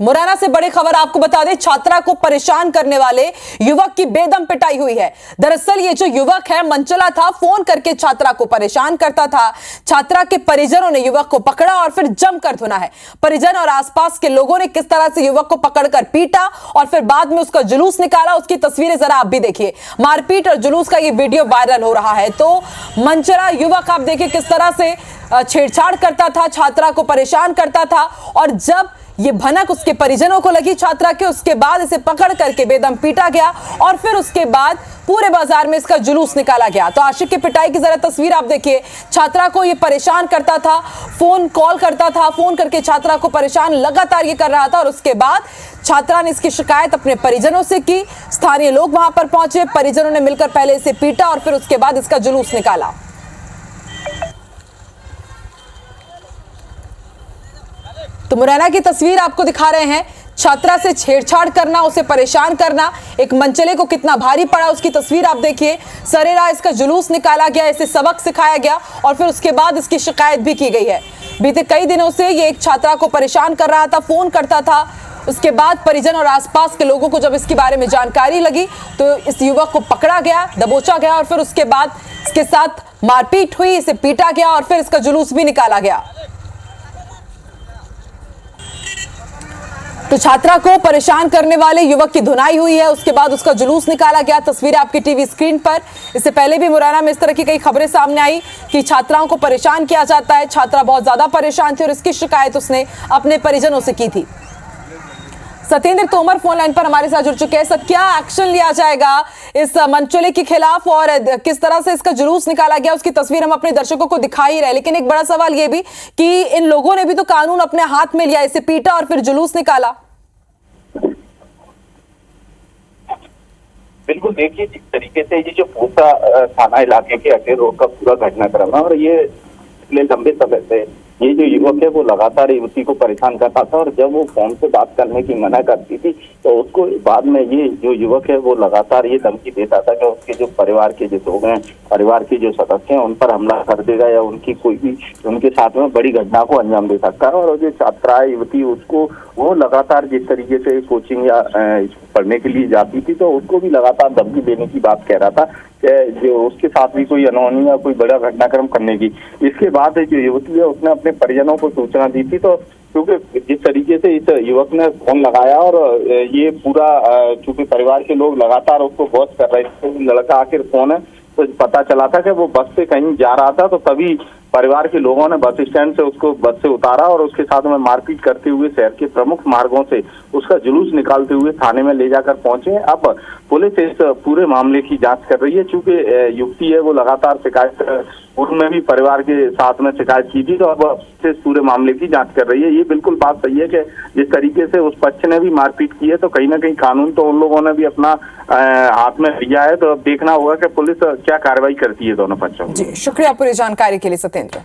मुरैना से बड़ी खबर आपको बता दें, छात्रा को परेशान करने वाले युवक की बेदम पिटाई हुई है। दरअसल ये जो युवक है मनचला था, फोन करके छात्रा को परेशान करता था। छात्रा के परिजनों ने युवक को पकड़ा और फिर जमकर धुना है। परिजन और आसपास के लोगों ने किस तरह से युवक को पकड़कर पीटा और फिर बाद में उसका जुलूस निकाला, उसकी तस्वीरें जरा आप भी देखिए। मारपीट और जुलूस का ये वीडियो वायरल हो रहा है। तो मनचला युवक आप देखिए किस तरह से छेड़छाड़ करता था, छात्रा को परेशान करता था और जब ये भनक उसके परिजनों को लगी छात्रा के, उसके बाद इसे पकड़ करके बेदम पीटा गया और फिर उसके बाद पूरे बाजार में इसका जुलूस निकाला गया। तो आशिक की पिटाई की जरा तस्वीर आप देखिए। छात्रा को ये परेशान करता था, फोन कॉल करता था, फोन करके छात्रा को परेशान लगातार ये कर रहा था और उसके बाद छात्रा ने इसकी शिकायत अपने परिजनों से की। स्थानीय लोग वहां पर पहुंचे, परिजनों ने मिलकर पहले इसे पीटा और फिर उसके बाद इसका जुलूस निकाला। तो मुरैना की तस्वीर आपको दिखा रहे हैं। छात्रा से छेड़छाड़ करना, उसे परेशान करना एक मनचले को कितना भारी पड़ा, उसकी तस्वीर आप देखिए। सरेराह इसका जुलूस निकाला गया, इसे सबक सिखाया गया और फिर उसके बाद इसकी शिकायत भी की गई है। बीते कई दिनों से ये एक छात्रा को परेशान कर रहा था, फोन करता था। उसके बाद परिजन और आसपास के लोगों को जब इसके बारे में जानकारी लगी तो इस युवक को पकड़ा गया, दबोचा गया और फिर उसके बाद इसके साथ मारपीट हुई, इसे पीटा गया और फिर इसका जुलूस भी निकाला गया। तो छात्रा को परेशान करने वाले युवक की धुनाई हुई है, उसके बाद उसका जुलूस निकाला गया। तस्वीरें आपकी टीवी स्क्रीन पर। इससे पहले भी मुरैना में इस तरह की कई खबरें सामने आई कि छात्राओं को परेशान किया जाता है। छात्रा बहुत ज्यादा परेशान थी और इसकी शिकायत उसने अपने परिजनों से की थी। सत्येंद्र तोमर फोन लाइन पर हमारे साथ जुड़ चुके हैं। सर, क्या एक्शन लिया जाएगा इस मनचले के खिलाफ और किस तरह से इसका जुलूस निकाला गया, उसकी तस्वीर हम अपने दर्शकों को दिखा ही रहे, लेकिन एक बड़ा सवाल ये भी कि इन लोगों ने भी तो कानून अपने हाथ में लिया, इसे पीटा और फिर जुलूस निकाला। बिल्कुल, देखिए जिस तरीके से ये जो पूसा थाना इलाके के अटेर रोड का पूरा घटनाक्रम है और ये पिछले लंबे समय से ये जो युवक है वो लगातार युवती को परेशान करता था और जब वो फोन से बात करने की मना करती थी तो उसको बाद में ये जो युवक है वो लगातार ये धमकी देता था कि उसके जो परिवार के जो लोग हैं, परिवार के जो सदस्य हैं, उन पर हमला कर देगा या उनकी कोई भी उनके साथ में बड़ी घटना को अंजाम दे सकता है। और जो छात्रा युवती उसको वो लगातार जिस तरीके से कोचिंग या पढ़ने के लिए जाती थी तो उसको भी लगातार धमकी देने की बात कह रहा था कि जो उसके साथ भी कोई अनहोनी या कोई बड़ा घटनाक्रम करने की। इसके बाद जो युवती है उसने अपने परिजनों को सूचना दी थी। तो क्योंकि जिस तरीके से इस युवक ने फोन लगाया और ये पूरा चूंकि परिवार के लोग लगातार उसको बहस कर रहे थे, लड़का आखिर कौन है, तो पता चला था कि वो बस से कहीं जा रहा था। तो तभी परिवार के लोगों ने बस स्टैंड से उसको बस से उतारा और उसके साथ में मारपीट करते हुए शहर के प्रमुख मार्गों से उसका जुलूस निकालते हुए थाने में ले जाकर पहुंचे। अब पुलिस इस पूरे मामले की जांच कर रही है। चूंकि युवती है वो लगातार शिकायत पूर्व में भी परिवार के साथ में शिकायत की थी, तो अब इस पूरे मामले की जांच कर रही है। ये बिल्कुल बात सही है कि जिस तरीके से उस पक्ष ने भी मारपीट की है तो कहीं ना कहीं कानून तो उन लोगों ने भी अपना हाथ में लिया है। तो अब देखना होगा कि पुलिस क्या कार्रवाई करती है दोनों पक्षों में। जी, शुक्रिया पूरी जानकारी के लिए सत्येंद्र।